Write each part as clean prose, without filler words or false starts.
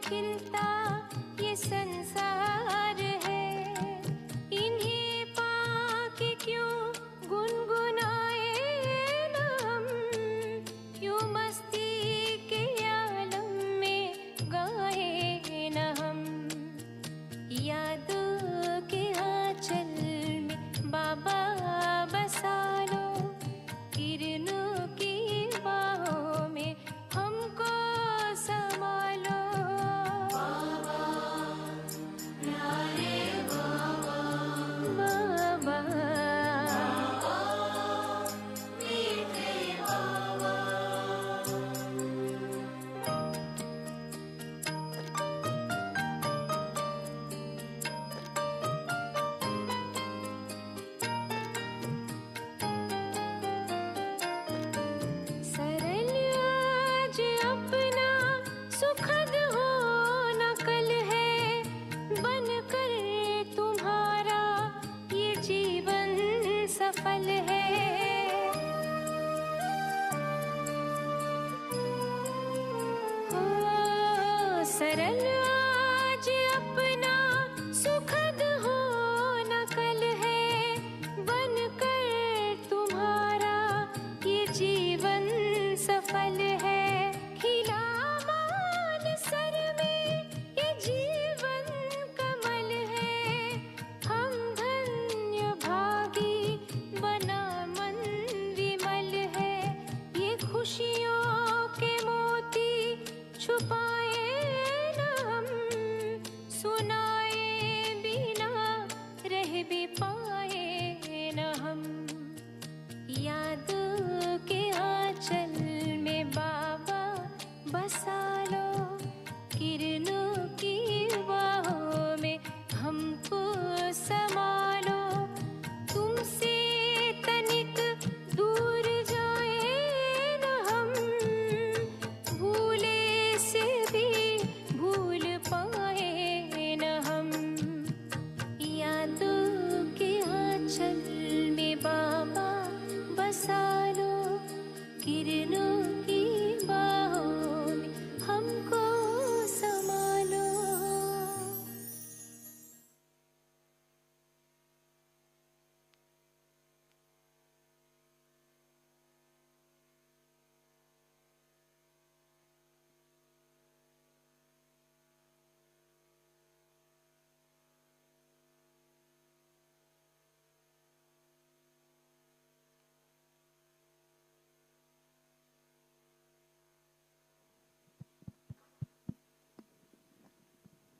खिलता ये संसार है, इन्हें पाके क्यों गुनगुनाए न हम, क्यों मस्ती के आलम में गाए न हम। यादों के आंचल में बाबा बसा लो, किरणों की बाहों में हमको संभालो। बाबा प्यारे बाबा, बाबा मीठे बाबा। सरल आज अपना सुखद हो न कल है, बनकर तुम्हारा ये जीवन सफल है। ओ सरल आज अपना सुखद हो न कल है, बनकर तुम्हारा ये जीवन सफल है। खिला मान सर में ये जीवन कमल है, हम धन्य भागी बना मन विमल है। ये खुशियों के मोती छुपाए न हम, सुनाए बिना रह भी पाए न हम। यादों के आंचल में बाबा बसा लो, किरणों की बाहों में हमको संभालो। तुमसे तनिक दूर जाए न हम, भूले से भी भूल पाए न हम। यादों के आंचल में बाबा बसा लो, किरणों की बाहों में हमको संभालो।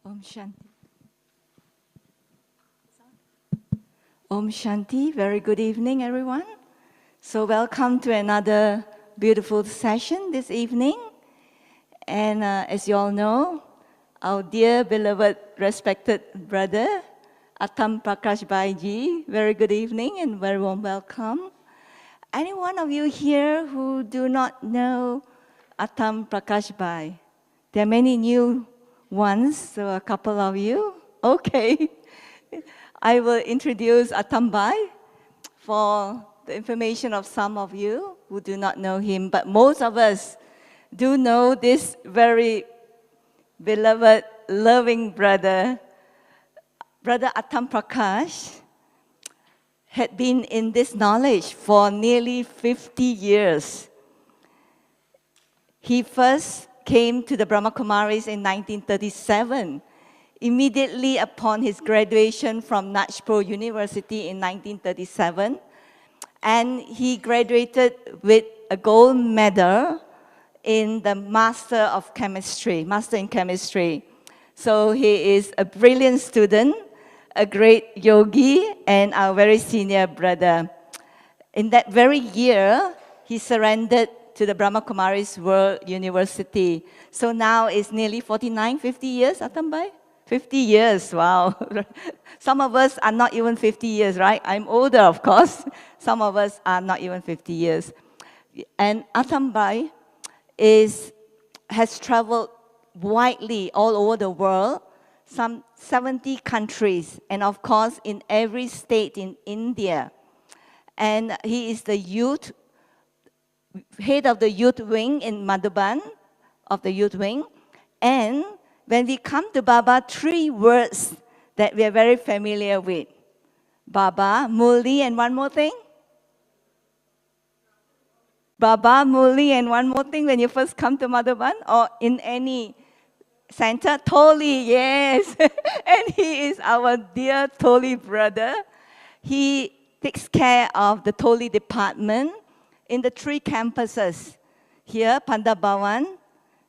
Om Shanti. Om Shanti. Very good evening, everyone. So welcome to another beautiful session this evening. And as you all know, our dear, beloved, respected brother, Atam Prakash Bhai ji, very good evening and very warm welcome. Any one of you here who do not know Atam Prakash Bhai? There are many new ones, so a couple of you. Okay. I will introduce Atam Bhai for the information of some of you who do not know him, but most of us do know this very beloved, loving brother. Brother Atam Prakash had been in this knowledge for nearly 50 years. He first came to the Brahma Kumaris in 1937, immediately upon his graduation from Najpur University in 1937. And he graduated with a gold medal in the Master in Chemistry. So he is a brilliant student, a great yogi, and our very senior brother. In that very year, he surrendered to the Brahma Kumaris World University. So now it's nearly 49, 50 years, Atam Bhai? 50 years, wow. Some of us are not even 50 years, right? I'm older, of course. Some of us are not even 50 years. And Atam Bhai has traveled widely all over the world, some 70 countries, and of course in every state in India. And he is the head of the youth wing in Madhuban, of the youth wing, and when we come to Baba, 3 words that we are very familiar with. Baba, Murli, and one more thing. Baba, Murli, and one more thing when you first come to Madhavan or in any center. Toli, yes. And he is our dear Toli brother. He takes care of the Toli department in the 3 campuses. Here, Pandav Bhavan,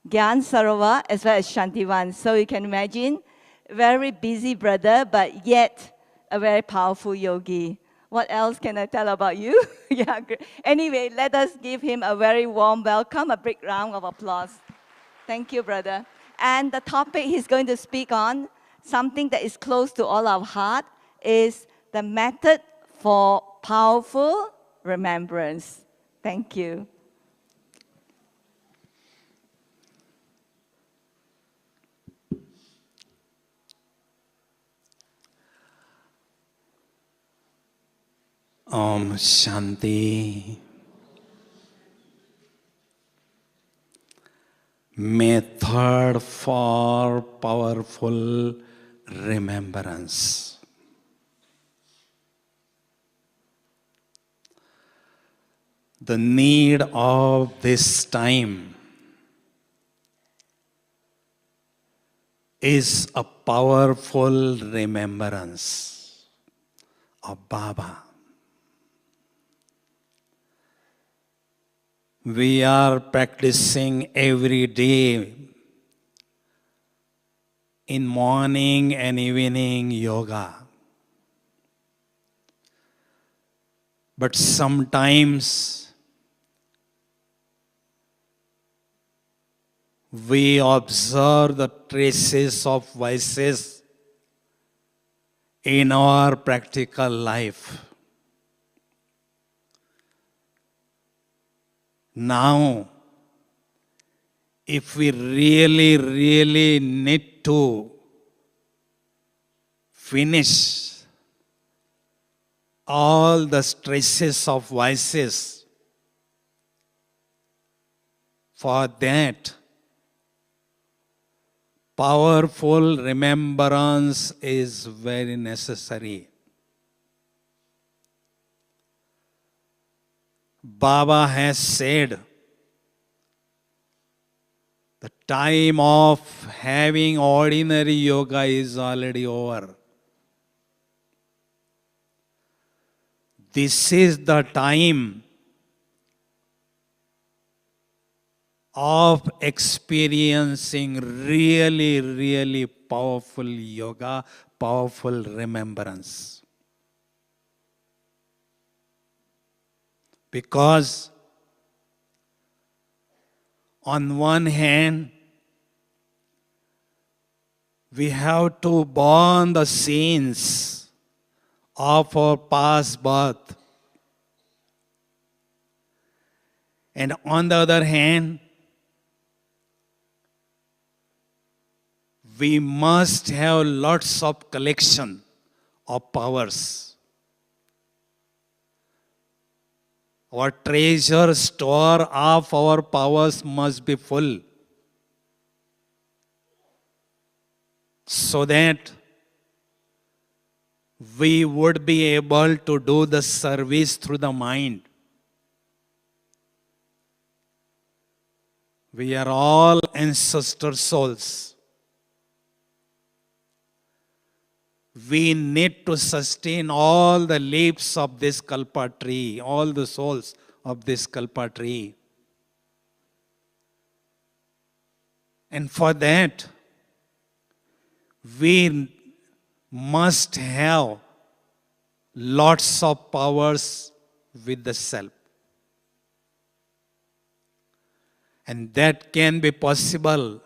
Gyan Sarovar, as well as Shantivan. So you can imagine, very busy brother, but yet a very powerful yogi. What else can I tell about you? Yeah, great. Anyway, let us give him a very warm welcome, a big round of applause. Thank you, brother. And the topic he's going to speak on, something that is close to all our heart, is the method for powerful remembrance. Thank you. Om Shanti. Method for powerful remembrance. The need of this time is a powerful remembrance of Baba. We are practicing every day in morning and evening yoga. But sometimes we observe the traces of vices in our practical life. Now, if we really need to finish all the stresses of vices, for that, powerful remembrance is very necessary. Baba has said, the time of having ordinary yoga is already over. This is the time of experiencing really powerful yoga, powerful remembrance. Because on one hand, we have to burn the sins of our past birth. And on the other hand, we must have lots of collection of powers. Our treasure store of our powers must be full, so that we would be able to do the service through the mind. We are all ancestor souls. We need to sustain all the leaves of this kalpa tree, all the souls of this kalpa tree. And for that, we must have lots of powers with the self. And that can be possible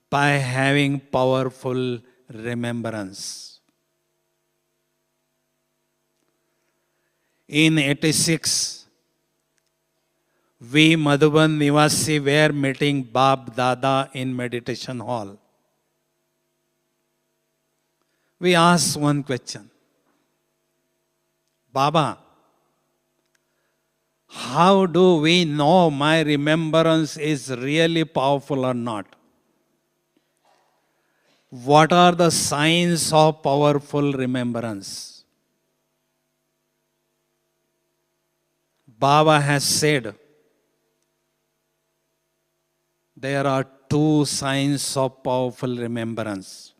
by having powerful remembrance. In 86, we Madhuban Nivasi were meeting Bab Dada in meditation hall. We asked one question. Baba, how do we know my remembrance is really powerful or not? What are the signs of powerful remembrance? Baba has said there are two signs of powerful remembrance.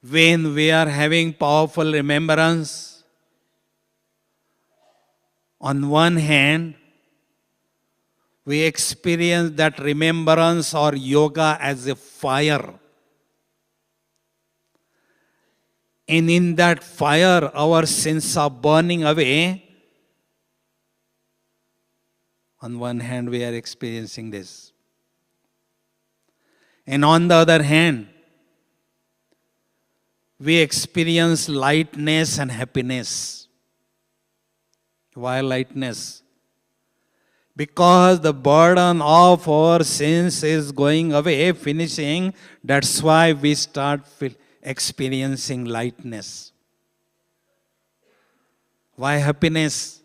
When we are having powerful remembrance, on one hand, we experience that remembrance or yoga as a fire. And in that fire, our sins are burning away. On one hand, we are experiencing this. And on the other hand, we experience lightness and happiness. Why lightness? Because the burden of our sins is going away, finishing. That's why we start experiencing lightness. Why happiness?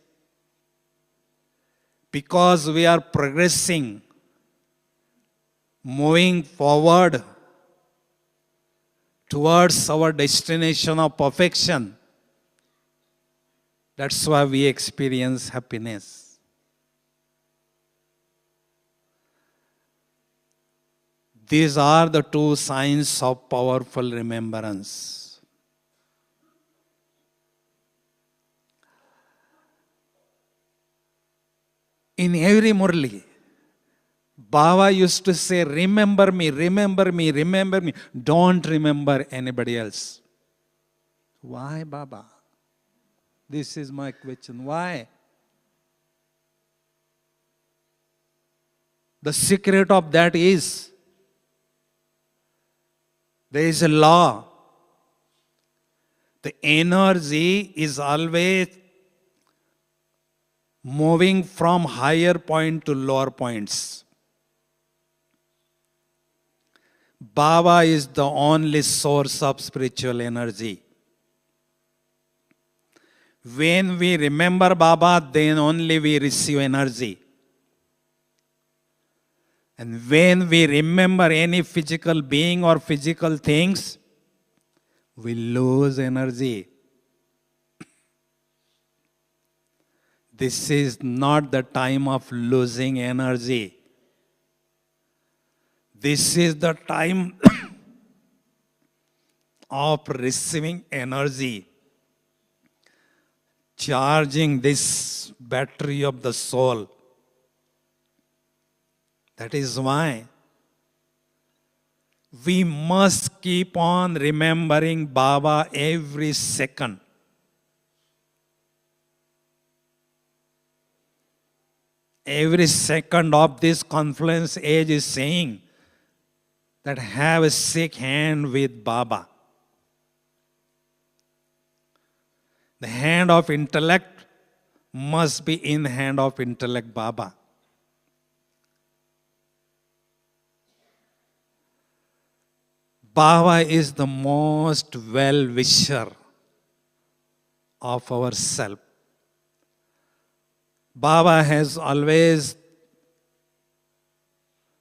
Because we are progressing, moving forward towards our destination of perfection. That's why we experience happiness. These are the two signs of powerful remembrance. In every Murli, Baba used to say, remember me, remember me, remember me. Don't remember anybody else. Why, Baba? This is my question. Why? The secret of that is, there is a law. The energy is always moving from higher point to lower points. Baba is the only source of spiritual energy. When we remember Baba, then only we receive energy. And when we remember any physical being or physical things, we lose energy. This is not the time of losing energy. This is the time of receiving energy, charging this battery of the soul. That is why we must keep on remembering Baba every second. Every second of this confluence age is saying that have a sick hand with Baba. The hand of intellect must be in the hand of intellect Baba. Baba is the most well-wisher of ourself. Baba has always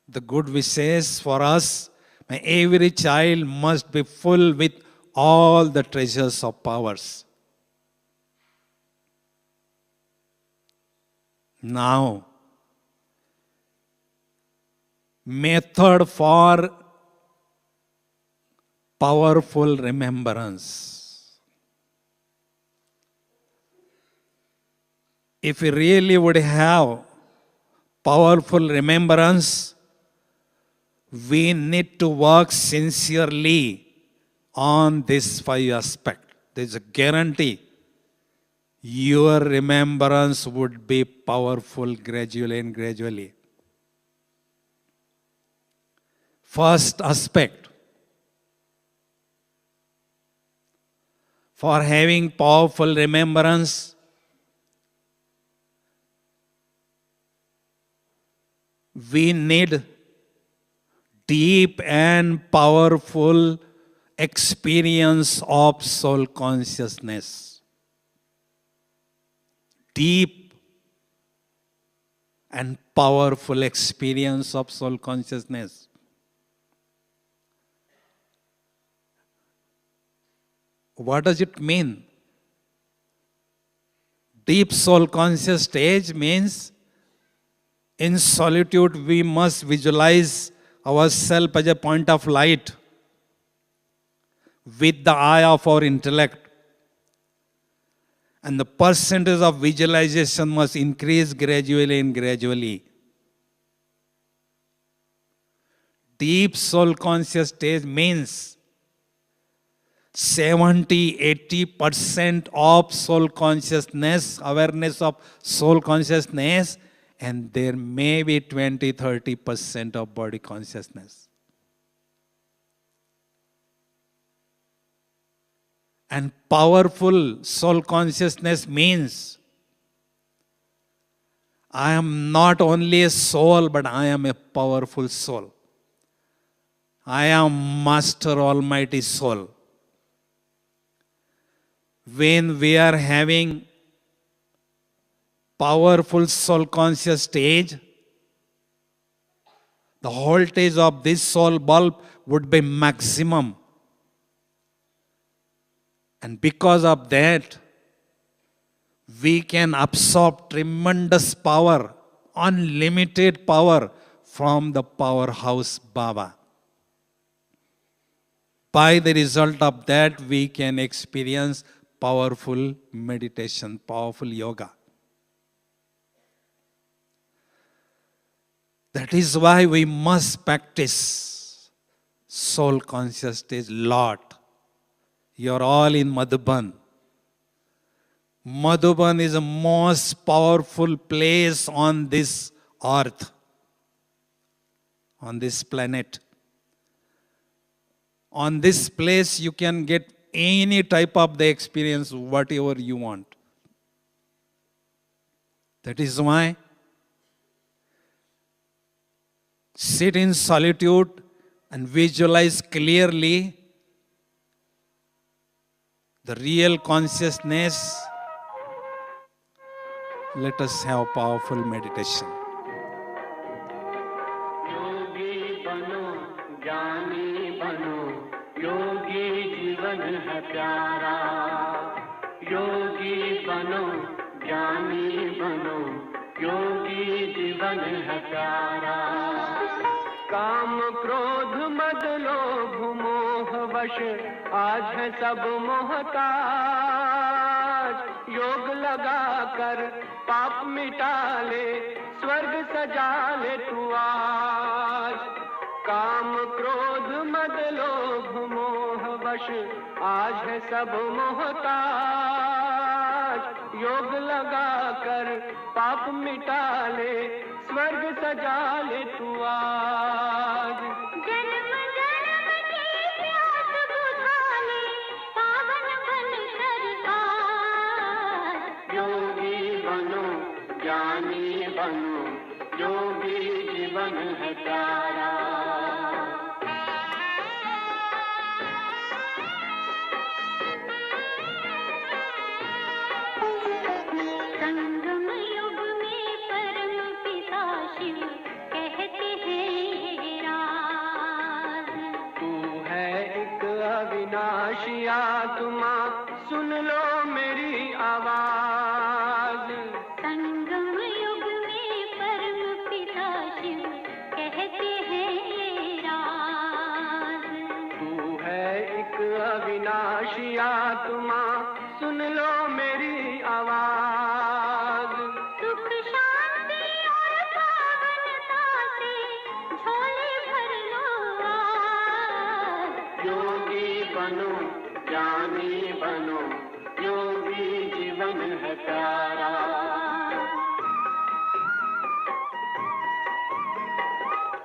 the good wishes for us. Every child must be full with all the treasures of powers. Now, method for powerful remembrance. If we really would have powerful remembrance, we need to work sincerely on this 5 aspects. There is a guarantee your remembrance would be powerful gradually and gradually. First aspect, for having powerful remembrance, we need deep and powerful experience of soul consciousness. Deep and powerful experience of soul consciousness. What does it mean? Deep soul conscious stage means in solitude we must visualize ourselves as a point of light with the eye of our intellect. And the percentage of visualization must increase gradually and gradually. Deep soul conscious stage means 70-80% of soul consciousness, awareness of soul consciousness, and there may be 20-30% of body consciousness. And powerful soul consciousness means I am not only a soul, but I am a powerful soul. I am Master Almighty Soul. When we are having powerful soul conscious stage, the voltage of this soul bulb would be maximum. And because of that, we can absorb tremendous power, unlimited power from the powerhouse Baba. By the result of that, we can experience powerful meditation, powerful yoga. That is why we must practice soul conscious stage a lot. You are all in Madhuban. Madhuban is the most powerful place on this earth, on this planet. On this place, you can get any type of the experience, whatever you want. That is why sit in solitude and visualize clearly the real consciousness. Let us have powerful meditation. योगी बनो ज्ञानी बनो योगी जीवन है प्यारा योगी बनो ज्ञानी बनो योगी जीवन है प्यारा काम क्रोध मद लोभ मोह वश आज है सब मोहताज योग लगा कर पाप मिटा ले स्वर्ग सजा ले तू आज काम क्रोध मद लोभ मोह वश आज है सब मोहताज योग लगा कर पाप मिटा ले स्वर्ग सजा ले तू आज जन्म जन्म की प्यास बुझा ले पावन बन कर आज योगी बनो ज्ञानी बनो योगी जीवन है प्यारा संगम युग में परम पिता शिव कहते हैं राज तू है एक अविनाशी आत्मा सुन लो मेरी आवाज संगम युग में परम पिता शिव कहते हैं राज तू है एक अविनाशी आत्मा सुन लो मेरी आवाज सुख शांति और पावनता से झोले भर लो आज योगी बनो ज्ञानी बनो योगी जीवन है प्यारा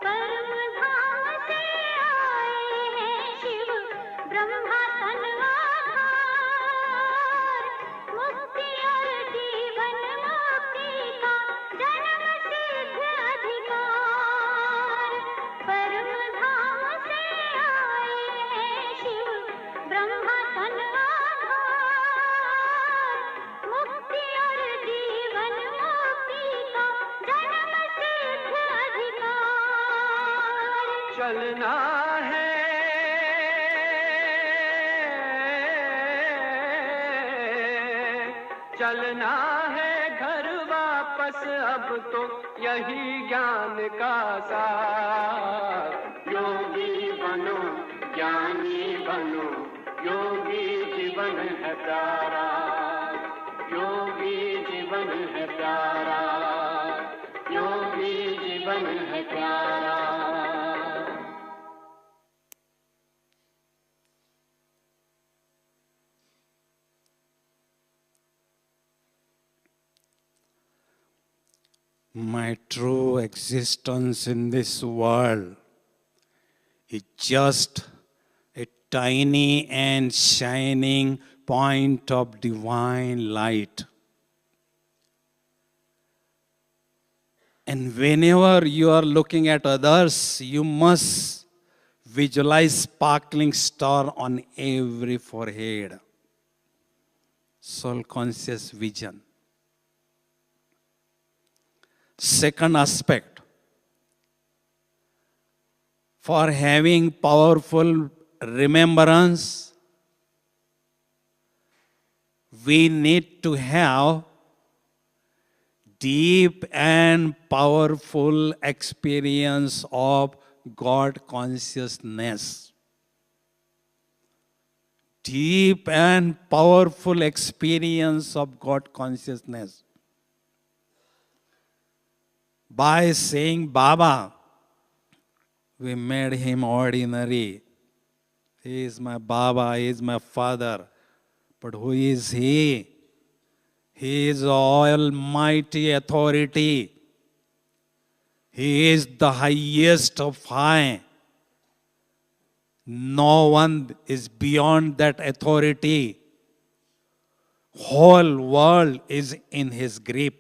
परम धाम से आए हैं शिव ब्रह्मा तन आधार मुक्ति और जीवन मुक्ति का जन्म सिद्ध अधिकार परम धाम से आए हैं शिव ब्रह्मा तन आधार मुक्ति और जीवन मुक्ति का जन्म सिद्ध अधिकार चलना है चलना है घर वापस अब तो यही ज्ञान का सार। योगी बनो ज्ञानी बनो, योगी जीवन है प्यारा, योगी जीवन है प्यारा, योगी जीवन है प्यारा। My true existence in this world is just a tiny and shining point of divine light. And whenever you are looking at others, you must visualize sparkling star on every forehead. Soul conscious vision. Second aspect, for having powerful remembrance, we need to have deep and powerful experience of God consciousness. Deep and powerful experience of God consciousness. By saying Baba, we made him ordinary. He is my Baba, he is my father. But who is he? He is almighty authority. He is the highest of high. No one is beyond that authority. Whole world is in his grip.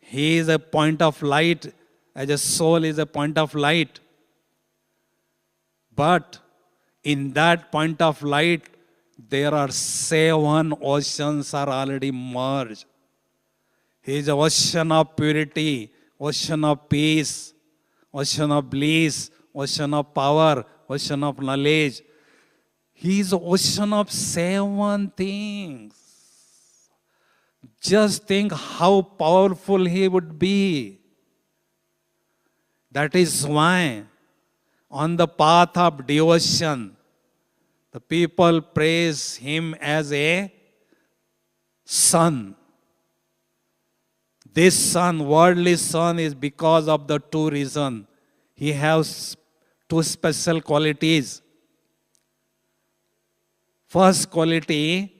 He is a point of light, as a soul is a point of light. But in that point of light, there are 7 oceans are already merged. He is the ocean of purity, ocean of peace, ocean of bliss, ocean of power, ocean of knowledge. He is the ocean of 7 things. Just think how powerful he would be. That is why on the path of devotion, the people praise him as a sun. This sun, worldly sun, is because of the 2 reasons. He has 2 special qualities. First quality,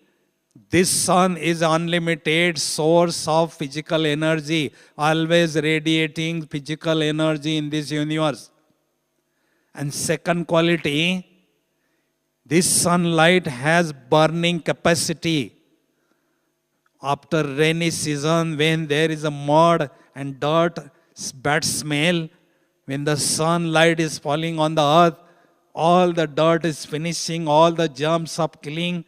this sun is unlimited source of physical energy, always radiating physical energy in this universe. And second quality, this sunlight has burning capacity. After rainy season, when there is a mud and dirt, bad smell, when the sunlight is falling on the earth, all the dirt is finishing, all the germs are killing.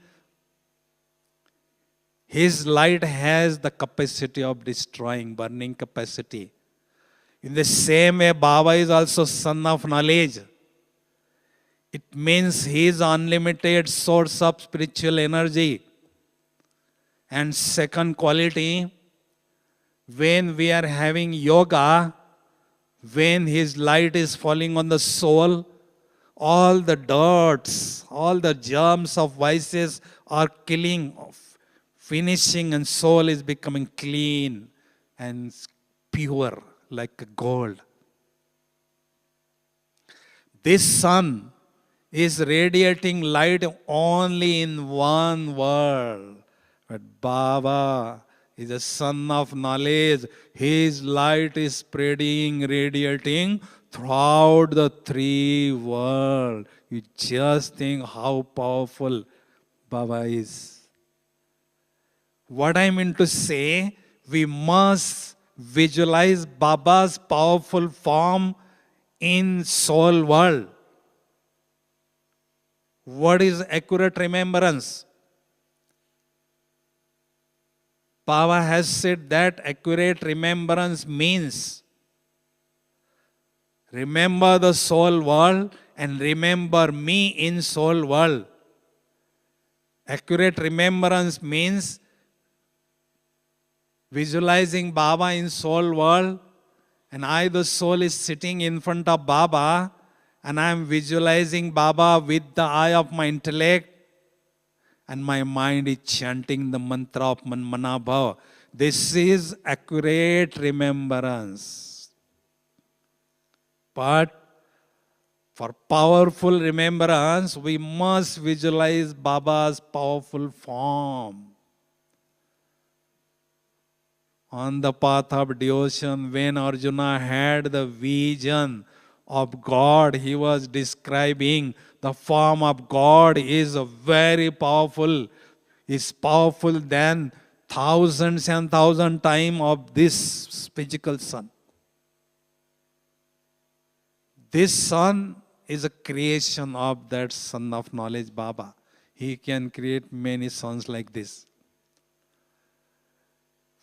His light has the capacity of destroying, burning capacity. In the same way, Baba is also son of knowledge. It means he is unlimited source of spiritual energy. And second quality, when we are having yoga, when his light is falling on the soul, all the dirts, all the germs of vices are killing, finishing, and soul is becoming clean and pure like gold. This sun is radiating light only in one world. But Baba is the son of knowledge. His light is spreading, radiating throughout the 3 worlds. You just think how powerful Baba is. What I mean to say, we must visualize Baba's powerful form in soul world. What is accurate remembrance? Baba has said that accurate remembrance means remember the soul world and remember me in soul world. Accurate remembrance means visualizing Baba in soul world, and I, the soul, is sitting in front of Baba, and I am visualizing Baba with the eye of my intellect, and my mind is chanting the mantra of Manmanabhav. This is accurate remembrance. But for powerful remembrance, we must visualize Baba's powerful form. On the path of devotion, when Arjuna had the vision of God, he was describing the form of God is very powerful. Is powerful than thousands and thousand times of this physical sun. This sun is a creation of that Son of Knowledge, Baba. He can create many suns like this.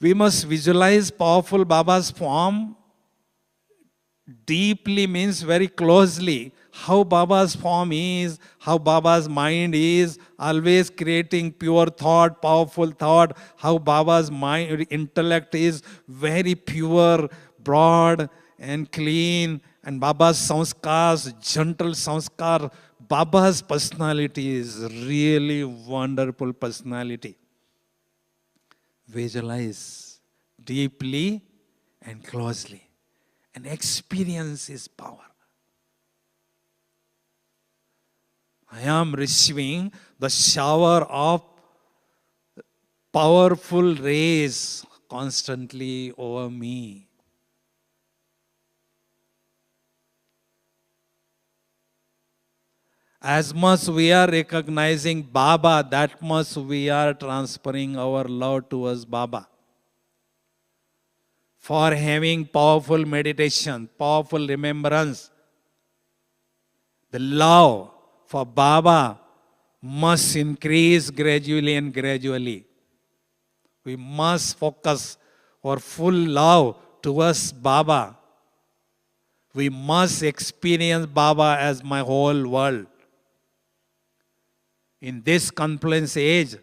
We must visualize powerful Baba's form deeply, means very closely. How Baba's form is, how Baba's mind is, always creating pure thought, powerful thought, how Baba's mind, intellect is very pure, broad and clean, and Baba's sanskars, gentle sanskar. Baba's personality is really wonderful personality. Visualize deeply and closely, and experience His power. I am receiving the shower of powerful rays constantly over me. As much we are recognizing Baba, that much we are transferring our love towards Baba. For having powerful meditation, powerful remembrance, the love for Baba must increase gradually and gradually. We must focus our full love towards Baba. We must experience Baba as my whole world. In this confluence age,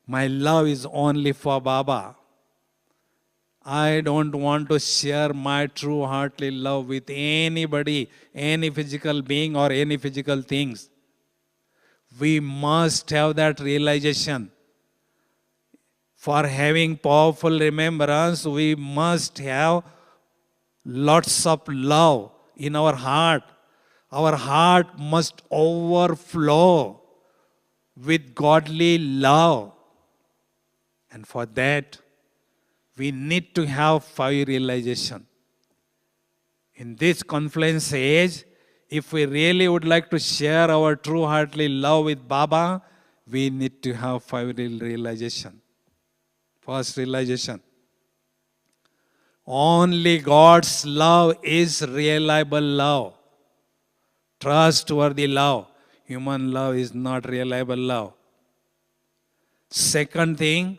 my love is only for Baba. I don't want to share my true heartly love with anybody, any physical being or any physical things. We must have that realization. For having powerful remembrance, we must have lots of love in our heart. Our heart must overflow with godly love. And for that, we need to have 5 realization. In this confluence age, if we really would like to share our true heartly love with Baba, we need to have 5 realization. First realization: only God's love is reliable love, trustworthy love. Human love is not reliable love. Second thing,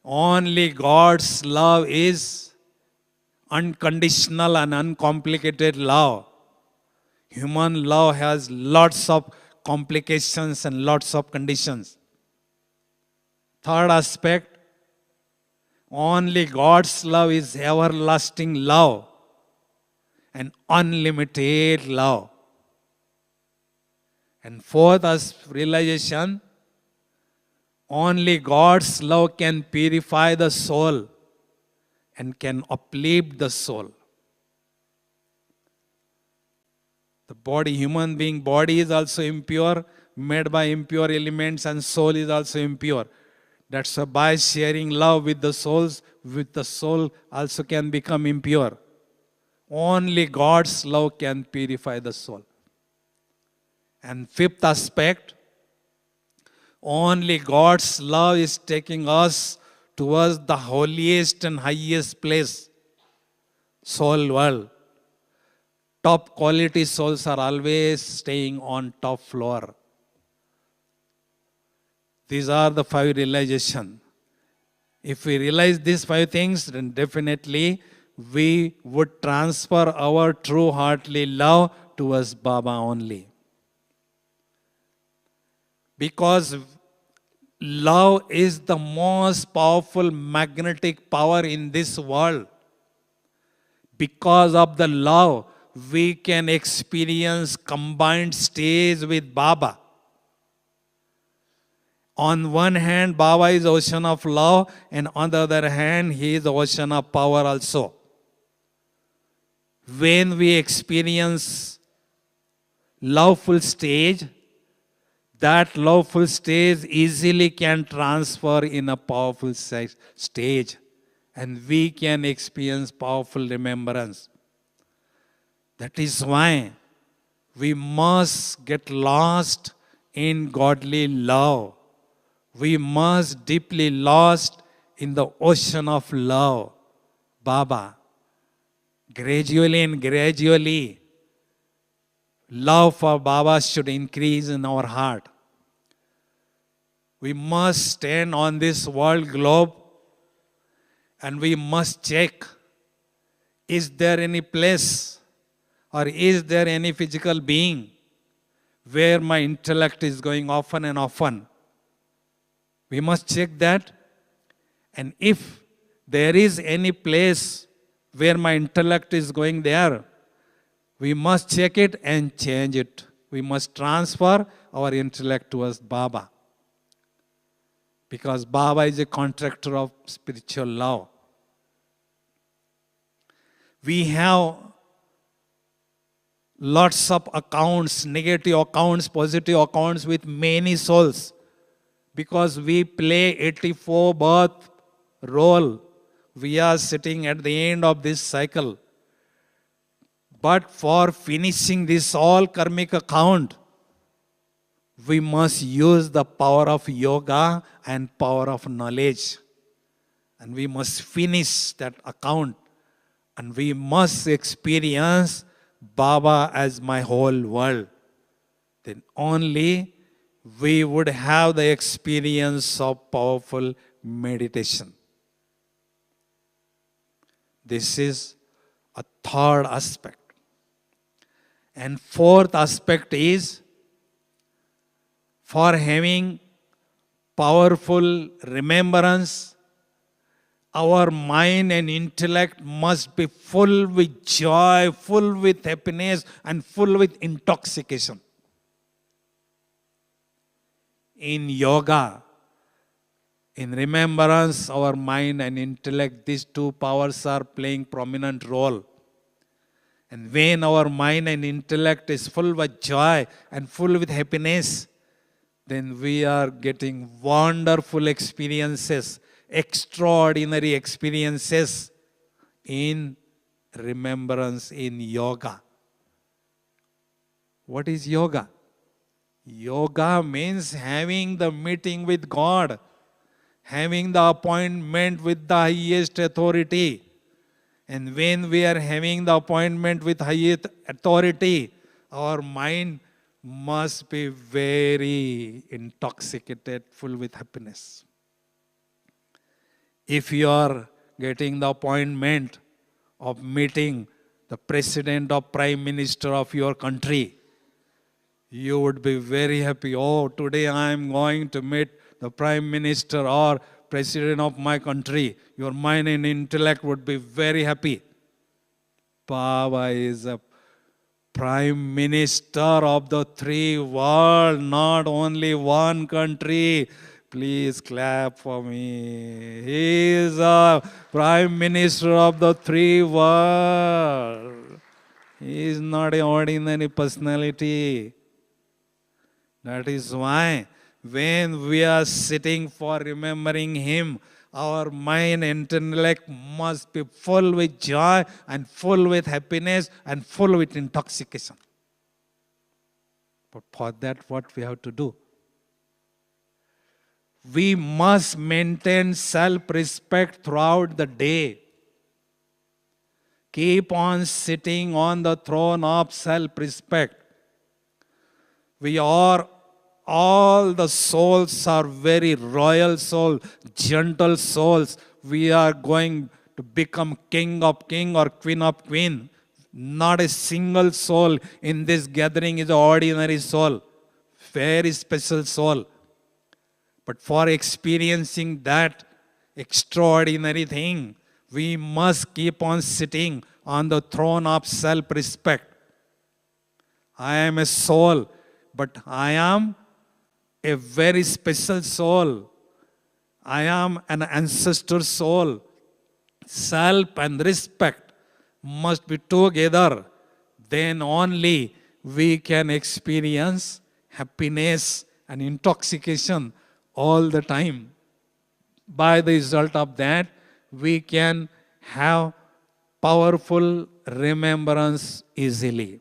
only God's love is unconditional and uncomplicated love. Human love has lots of complications and lots of conditions. Third aspect, only God's love is everlasting love and unlimited love. And fourth realization, only God's love can purify the soul and can uplift the soul. The body, human being body is also impure, made by impure elements, and soul is also impure. That's why by sharing love with the soul also can become impure. Only God's love can purify the soul. And fifth aspect, only God's love is taking us towards the holiest and highest place, soul world. Top quality souls are always staying on top floor. These are the 5 realizations. If we realize these 5 things, then definitely we would transfer our true heartly love towards Baba only. Because love is the most powerful magnetic power in this world. Because of the love, we can experience combined stage with Baba. On one hand, Baba is ocean of love, and on the other hand, he is ocean of power also. When we experience loveful stage, that loveful stage easily can transfer in a powerful stage, and we can experience powerful remembrance. That is why we must get lost in godly love. We must deeply lost in the ocean of love, Baba. Gradually and gradually, love for Baba should increase in our heart. We must stand on this world globe and we must check, is there any place or is there any physical being where my intellect is going often and often? We must check that. And if there is any place where my intellect is going there, we must check it and change it. We must transfer our intellect towards Baba. Because Baba is a contractor of spiritual love. We have lots of accounts, negative accounts, positive accounts with many souls. Because we play 84 birth role. We are sitting at the end of this cycle. But for finishing this all karmic account, we must use the power of yoga and power of knowledge. And we must finish that account. And we must experience Baba as my whole world. Then only we would have the experience of powerful meditation. This is a third aspect. And fourth aspect is, for having powerful remembrance, our mind and intellect must be full with joy, full with happiness, and full with intoxication. In yoga, in remembrance, our mind and intellect, these two powers are playing prominent role. And when our mind and intellect is full with joy and full with happiness, then we are getting wonderful experiences, extraordinary experiences in remembrance, in yoga. What is yoga? Yoga means having the meeting with God, having the appointment with the highest authority. And when we are having the appointment with highest authority, our mind must be very intoxicated, full with happiness. If you are getting the appointment of meeting the president or prime minister of your country, you would be very happy. Oh, today I am going to meet the prime minister or president of my country. Your mind and intellect would be very happy. Baba is a prime minister of the three worlds, not only one country. Please clap for me. He is a prime minister of the three worlds. He is not an ordinary personality. That is why when we are sitting for remembering him, our mind and intellect must be full with joy and full with happiness and full with intoxication. But for that, what we have to do? We must maintain self-respect throughout the day. Keep on sitting on the throne of self-respect. We are, all the souls are very royal souls, gentle souls. We are going to become king of king or queen of queen. Not a single soul in this gathering is an ordinary soul. Very special soul. But for experiencing that extraordinary thing, we must keep on sitting on the throne of self-respect. I am a soul, but I am a very special soul. I am an ancestor soul. Self and respect must be together. Then only we can experience happiness and intoxication all the time. By the result of that, we can have powerful remembrance easily.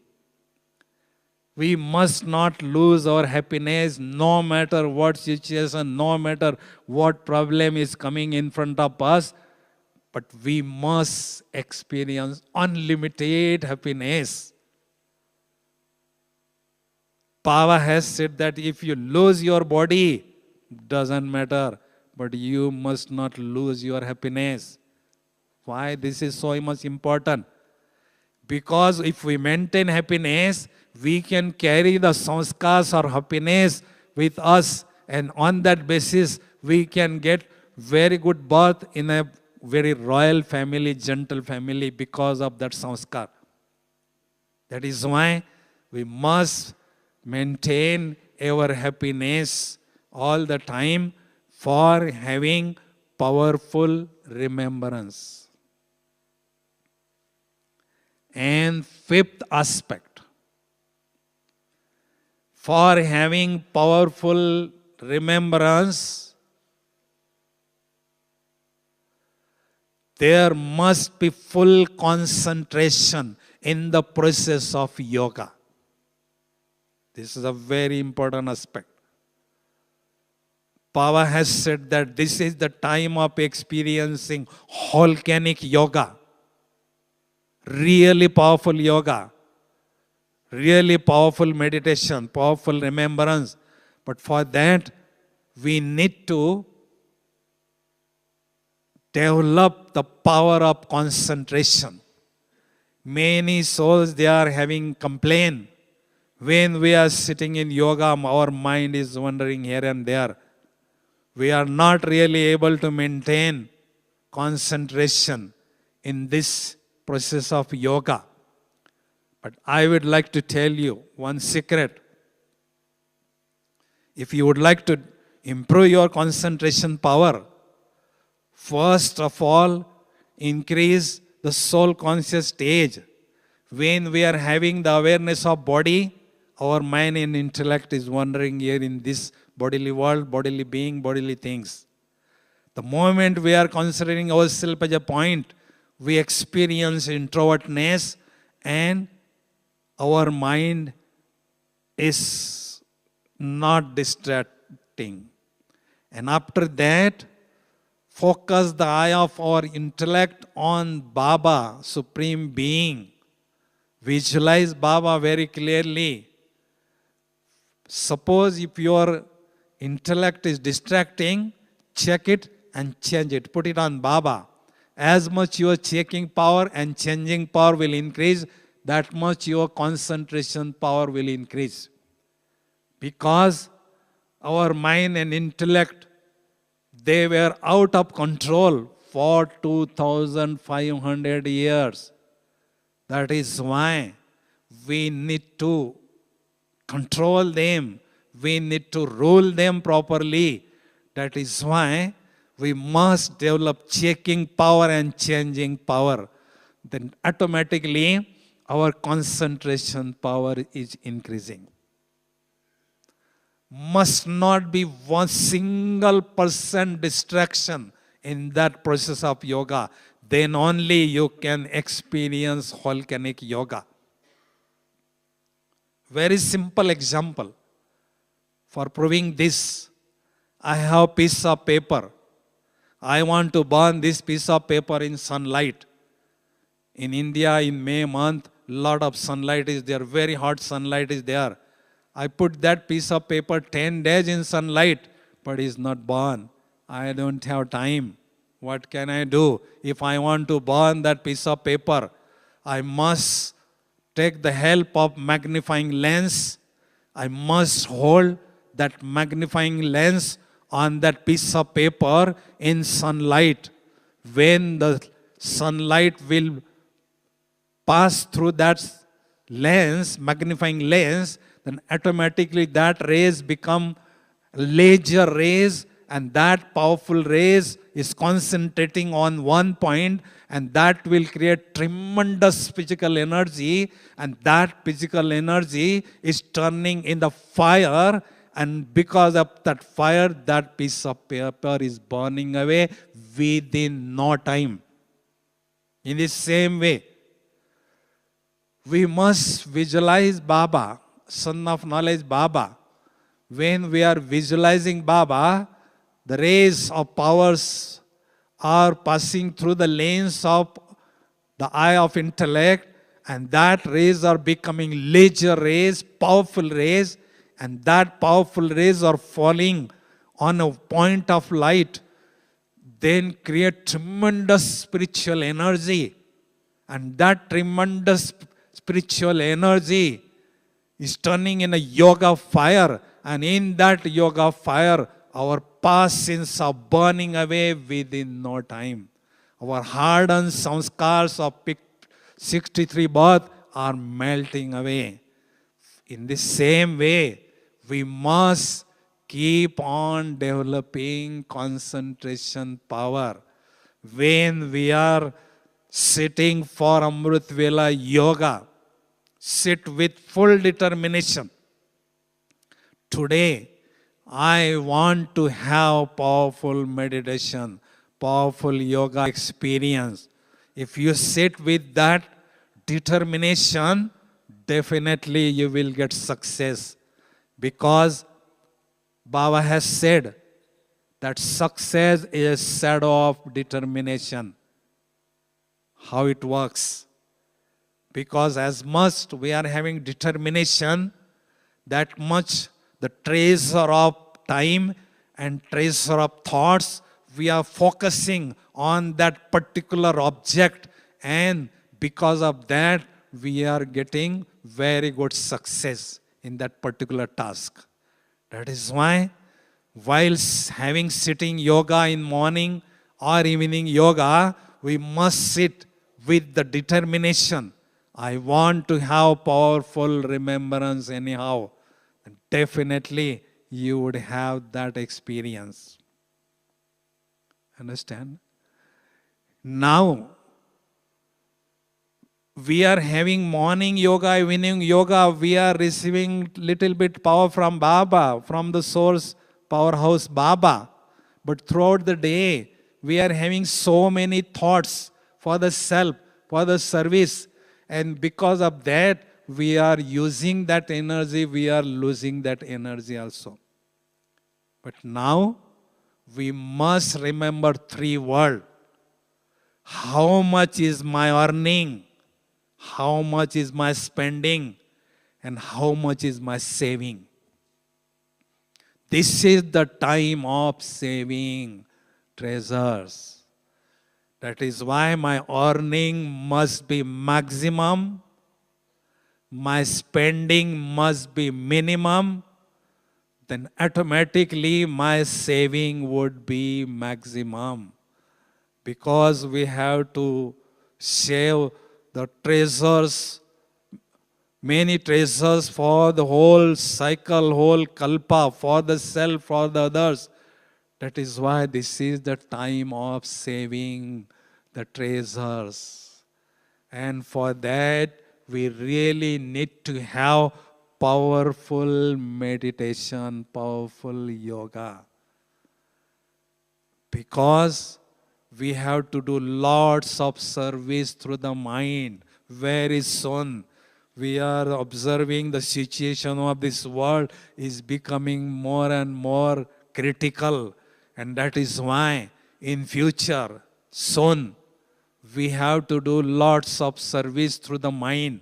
We must not lose our happiness no matter what situation, no matter what problem is coming in front of us. But we must experience unlimited happiness. Baba has said that if you lose your body, doesn't matter, but you must not lose your happiness. Why this is so much important? Because if we maintain happiness, we can carry the sanskars or happiness with us, and on that basis, we can get very good birth in a very royal family, gentle family because of that sanskar. That is why we must maintain our happiness all the time for having powerful remembrance. And fifth aspect, for having powerful remembrance, there must be full concentration in the process of yoga. This is a very important aspect. Baba has said that this is the time of experiencing volcanic yoga. Really powerful yoga. Really powerful meditation, powerful remembrance. But for that, we need to develop the power of concentration. Many souls, they are having complaint. When we are sitting in yoga, our mind is wandering here and there. We are not really able to maintain concentration in this process of yoga. But I would like to tell you one secret. If you would like to improve your concentration power, first of all, increase the soul conscious stage. When we are having the awareness of body, our mind and intellect is wandering here in this bodily world, bodily being, bodily things. The moment we are considering ourselves as a point, we experience introvertness and our mind is not distracting. And after that, focus the eye of our intellect on Baba, Supreme Being. Visualize Baba very clearly. Suppose if your intellect is distracting, check it and change it. Put it on Baba. As much your checking power and changing power will increase, that much your concentration power will increase. Because our mind and intellect, they were out of control for 2,500 years. That is why we need to control them. We need to rule them properly. That is why we must develop checking power and changing power. Then automatically our concentration power is increasing. Must not be one single % distraction in that process of yoga. Then only you can experience volcanic yoga. Very simple example. For proving this, I have a piece of paper. I want to burn this piece of paper in sunlight. In India, in May month, lot of sunlight is there. Very hot sunlight is there. I put that piece of paper 10 days in sunlight, but it's not burned. I don't have time. What can I do? If I want to burn that piece of paper, I must take the help of magnifying lens. I must hold that magnifying lens on that piece of paper in sunlight. When the sunlight will pass through that lens, magnifying lens, then automatically that rays become laser rays, and that powerful rays is concentrating on one point, and that will create tremendous physical energy, and that physical energy is turning in the fire, and because of that fire, that piece of paper is burning away within no time. In the same way, we must visualize Baba, Son of Knowledge Baba. When we are visualizing Baba, the rays of powers are passing through the lens of the eye of intellect, and that rays are becoming laser rays, powerful rays, and that powerful rays are falling on a point of light, then create tremendous spiritual energy. And that tremendous spiritual energy is turning in a yoga fire, and in that yoga fire, our past sins are burning away within no time. Our hardened samskars of 63 birth are melting away. In the same way, we must keep on developing concentration power. When we are sitting for Amrit Vela Yoga, sit with full determination. Today, I want to have powerful meditation, powerful yoga experience. If you sit with that determination, definitely you will get success. Because Baba has said that success is a shadow of determination. How it works? Because as much we are having determination, that much the treasure of time and treasure of thoughts, we are focusing on that particular object, and because of that, we are getting very good success in that particular task. That is why, while having sitting yoga in morning or evening yoga, we must sit with the determination. I want to have powerful remembrance anyhow. And definitely you would have that experience. Understand? Now, we are having morning yoga, evening yoga. We are receiving little bit power from Baba, from the source powerhouse Baba. But throughout the day, we are having so many thoughts for the self, for the service. And because of that, we are using that energy, we are losing that energy also. But now, we must remember three words. How much is my earning? How much is my spending? And how much is my saving? This is the time of saving treasures. That is why my earning must be maximum, my spending must be minimum, then automatically my saving would be maximum. Because we have to save the treasures, many treasures for the whole cycle, whole kalpa, for the self, for the others. That is why this is the time of saving the treasures. And for that, we really need to have powerful meditation, powerful yoga. Because we have to do lots of service through the mind. Very soon, we are observing the situation of this world is becoming more and more critical. And that is why in future, soon, we have to do lots of service through the mind.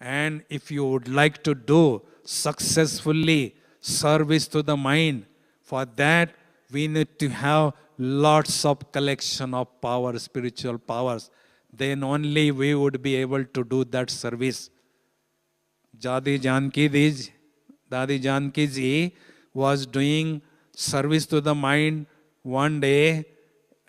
And if you would like to do successfully service to the mind, for that we need to have lots of collection of power, spiritual powers. Then only we would be able to do that service. Dadi Janki ji was doing service to the mind one day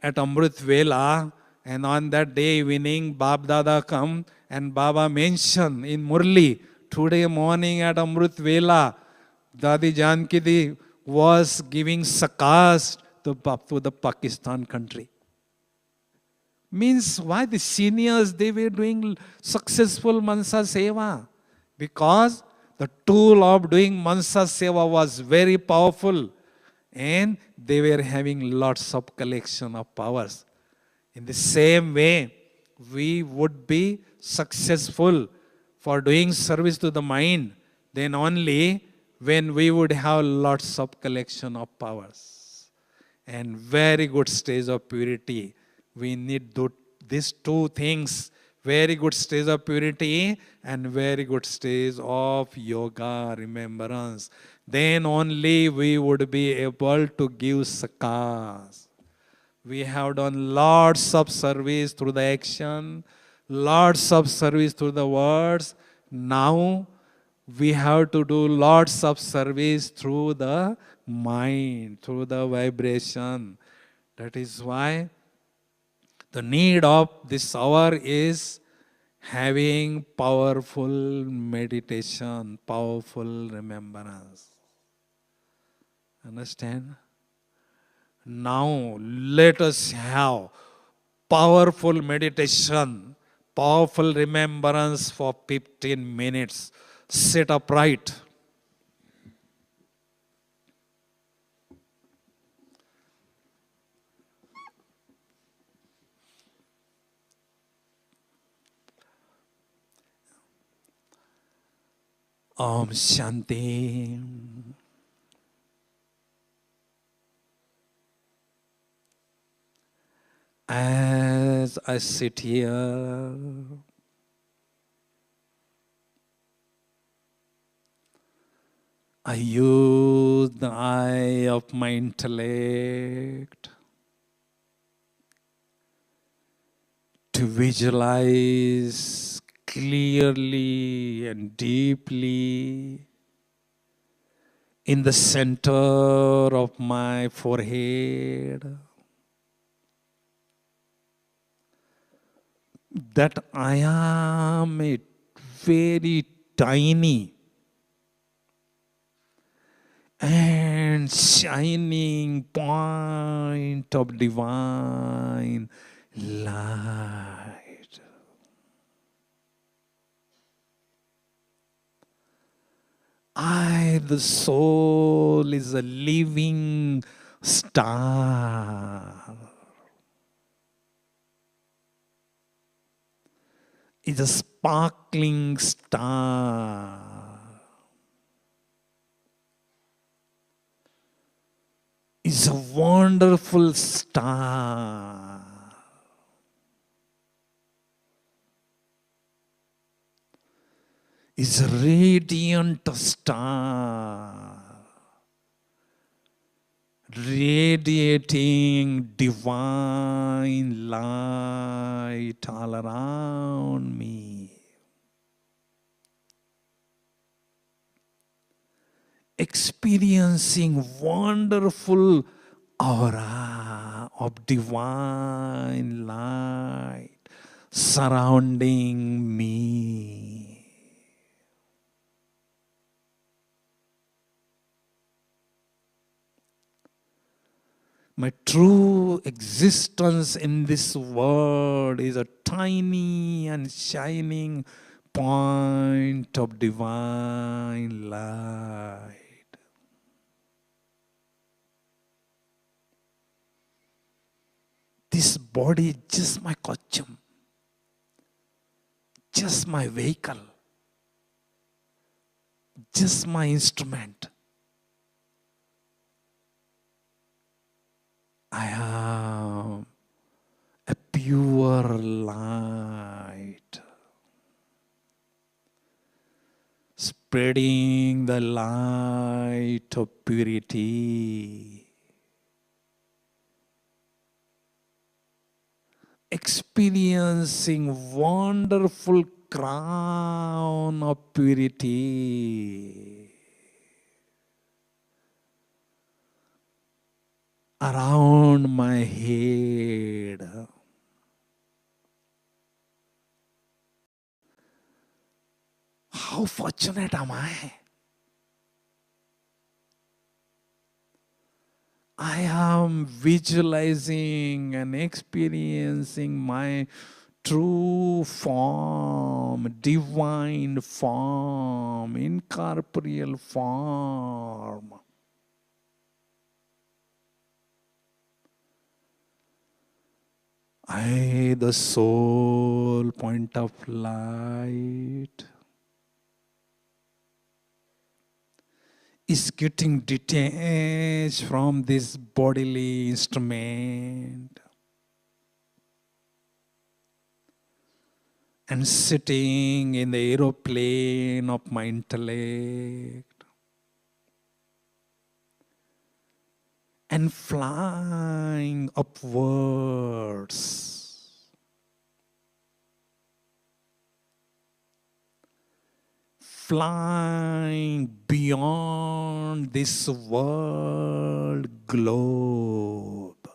at Amrit Vela, and on that day evening, Bab Dada come and Baba mention in Murli, today morning at Amrit Vela, Dadi Janki Di was giving sakas to the Pakistan country. Means why the seniors, they were doing successful Mansa Seva? Because the tool of doing Mansa Seva was very powerful and they were having lots of collection of powers. In the same way, we would be successful for doing service to the mind then only when we would have lots of collection of powers and very good stage of purity. We need these two things, very good stage of purity and very good stage of yoga, remembrance. Then only we would be able to give sakas. We have done lots of service through the action, lots of service through the words. Now we have to do lots of service through the mind, through the vibration. That is why the need of this hour is having powerful meditation, powerful remembrance. Understand? Now let us have powerful meditation, powerful remembrance for 15 minutes. Sit upright. Om Shanti. As I sit here, I use the eye of my intellect to visualize clearly and deeply in the center of my forehead that I am a very tiny and shining point of divine light. I, the soul, is a living star. It's a sparkling star. It's a wonderful star. It's a radiant star, radiating divine light all around me. Experiencing wonderful aura of divine light surrounding me. My true existence in this world is a tiny and shining point of divine light. This body is just my costume, just my vehicle, just my instrument. I am a pure light, spreading the light of purity, experiencing wonderful crown of purity. around my head. How fortunate am I? I am visualizing and experiencing my true form, divine form, incorporeal form. I, the sole point of light, is getting detached from this bodily instrument and sitting in the aeroplane of my intellect and flying upwards. Flying beyond this world globe.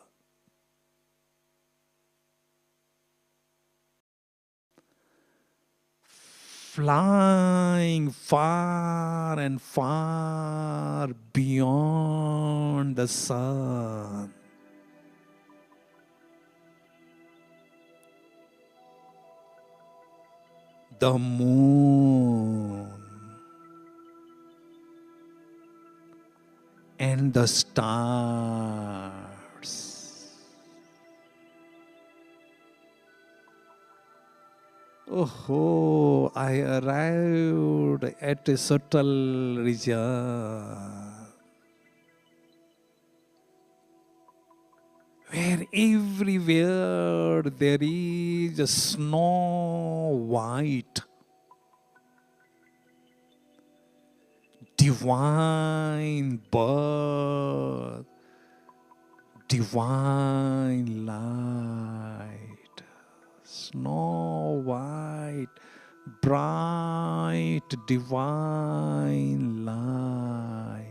Flying far and far beyond the sun. The moon and the stars. Oh, I arrived at a subtle region where everywhere there is a snow white, divine birth, divine light, snow white, bright, divine light.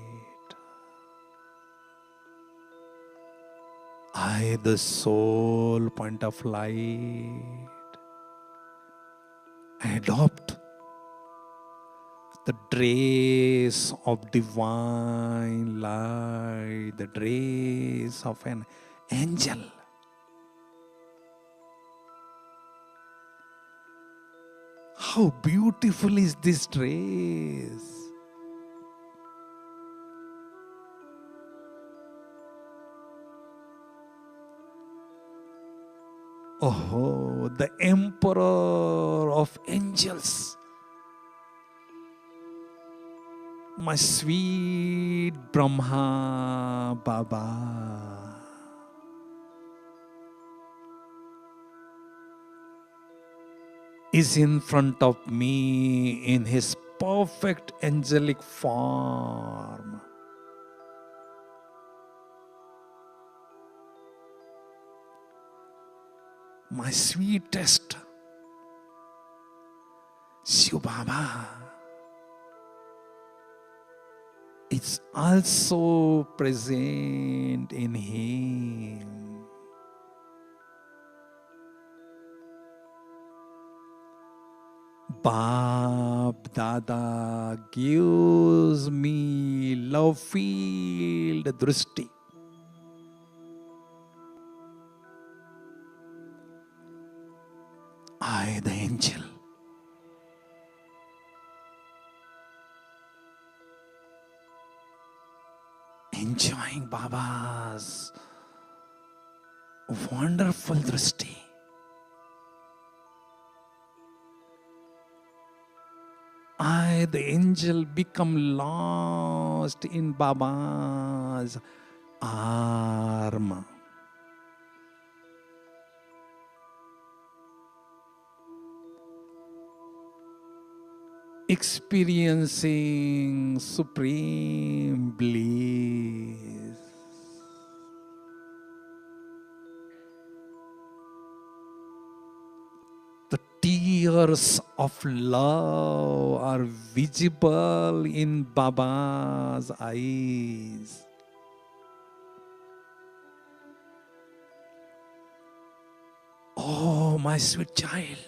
I, the sole point of light, adopt the dress of divine light, the dress of an angel. How beautiful is this dress? Oh, the emperor of angels, my sweet Brahma Baba, is in front of me in his perfect angelic form. My sweetest Shiv Baba is also present in him. Bab Dada gives me love-filled drishti. I, the angel, enjoying Baba's wonderful drishti. I, the angel, become lost in Baba's arm. Experiencing supreme bliss. The tears of love are visible in Baba's eyes. Oh, my sweet child,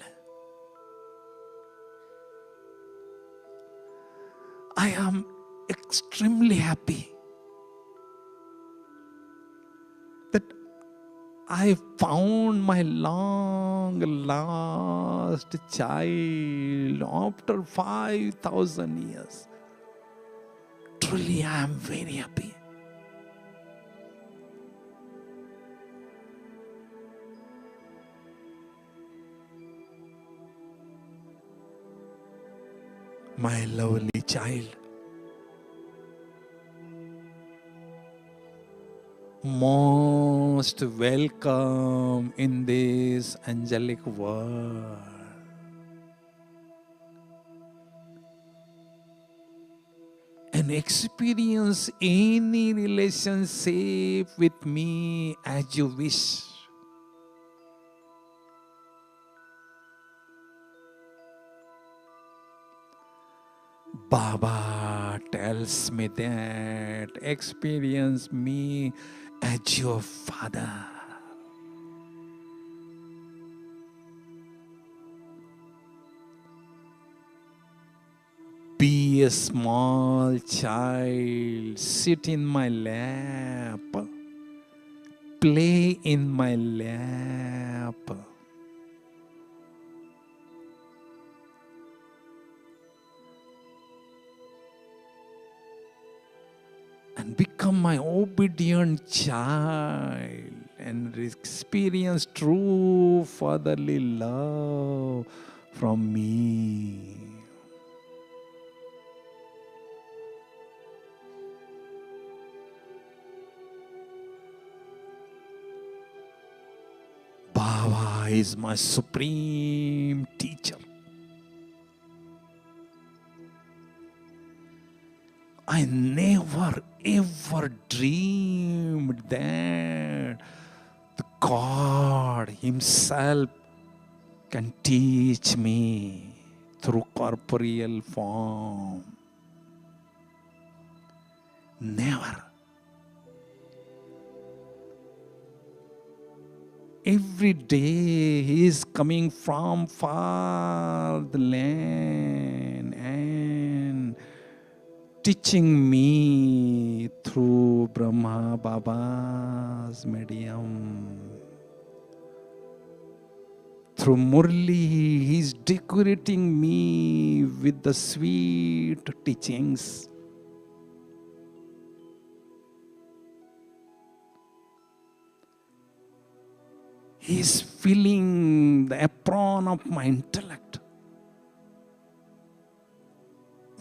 I am extremely happy that I found my long lost child after 5,000 years. Truly, I am very happy. My lovely child, most welcome in this angelic world. And experience any relationship with me as you wish. Baba tells me that experience me as your father. Be a small child, sit in my lap, play in my lap. And become my obedient child and experience true fatherly love from me. Baba is my supreme teacher. I never ever dreamed that the God Himself can teach me through corporeal form. Never. Every day He is coming from far the land and teaching me through Brahma Baba's medium. Through Murli, He is decorating me with the sweet teachings. He is filling the apron of my intellect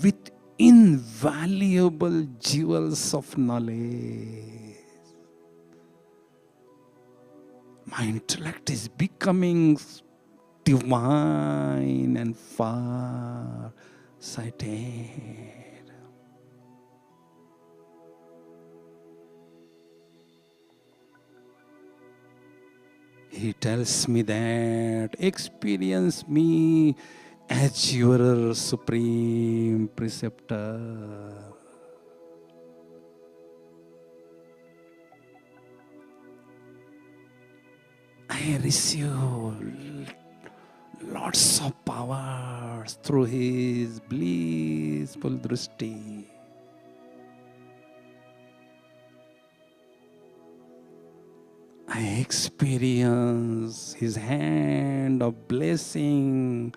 with invaluable jewels of knowledge. My intellect is becoming divine and far-sighted. He tells me that experience me as your supreme preceptor. I receive lots of powers through His blissful drishti. I experience His hand of blessing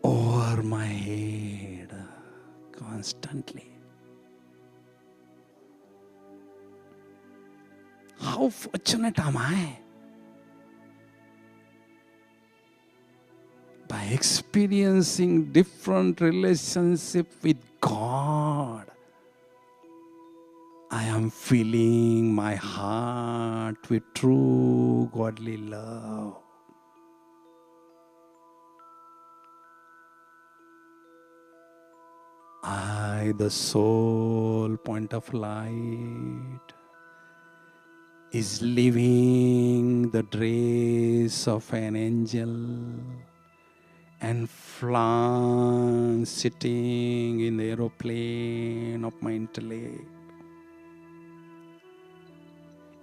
over my head constantly. How fortunate am I? By experiencing different relationship with God, I am filling my heart with true godly love. I, the sole point of light, is living the dress of an angel and flying, sitting in the aeroplane of my intellect.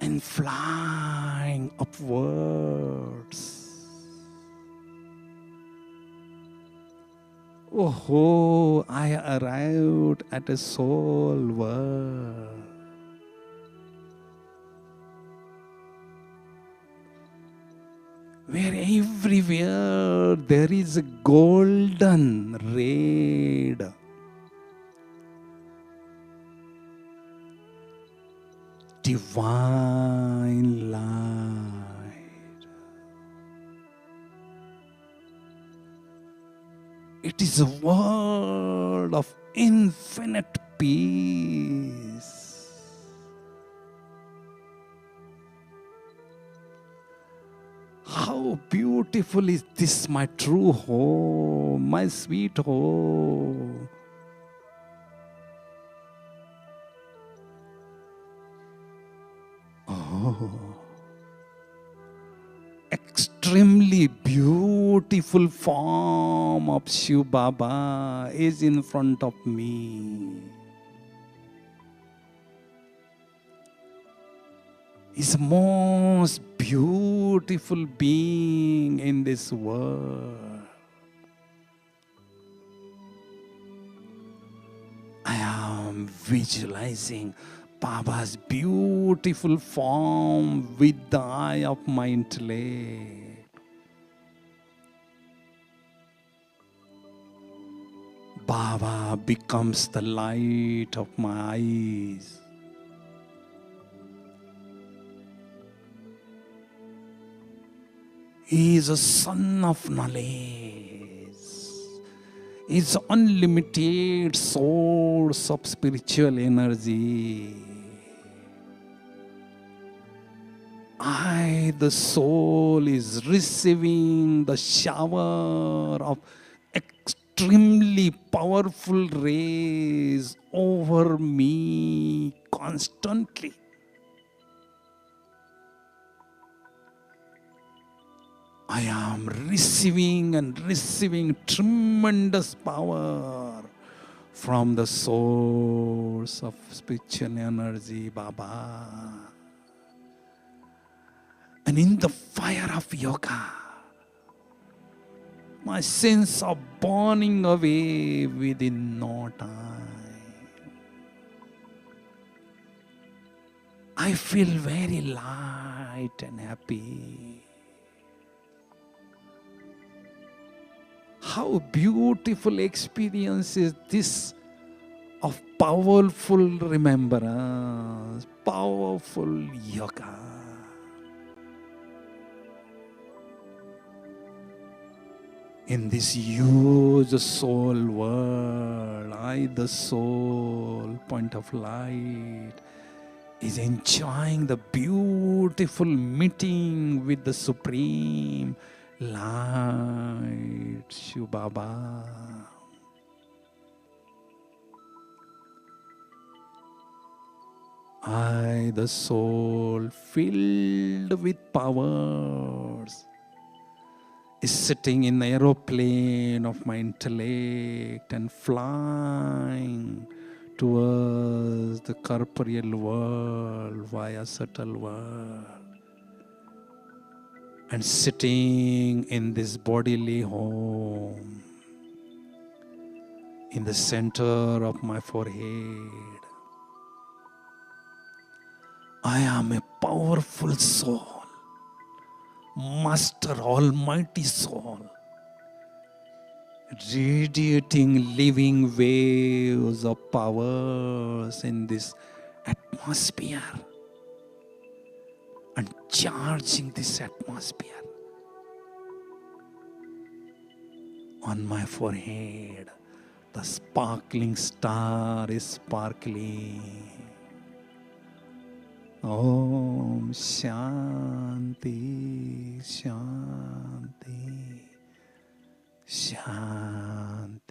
and flying upwards. Oh, I arrived at a soul world. Where everywhere there is a golden red. Divine light. It is a world of infinite peace. How beautiful is this, my true home, my sweet home. Oh, extremely beautiful form of Shiv Baba is in front of me. Is most beautiful being in this world. I am visualizing Baba's beautiful form with the eye of my intellect. Baba becomes the light of my eyes. He is a son of knowledge. He is unlimited source of spiritual energy. I, the soul, is receiving the shower of extremely powerful rays over me constantly. I am receiving and receiving tremendous power from the source of spiritual energy, Baba. And in the fire of yoga, my sense of burning away within no time. I feel very light and happy. How beautiful experience is this of powerful remembrance, powerful yoga. In this huge soul world, I, the soul, point of light, is enjoying the beautiful meeting with the Supreme Light, Shiv Baba. I, the soul, filled with powers, is sitting in the aeroplane of my intellect and flying towards the corporeal world via subtle world. And sitting in this bodily home, in the center of my forehead, I am a powerful soul, Master Almighty Soul, radiating living waves of powers in this atmosphere and charging this atmosphere. On my forehead, the sparkling star is sparkling. Om Shanti, Shanti, Shanti.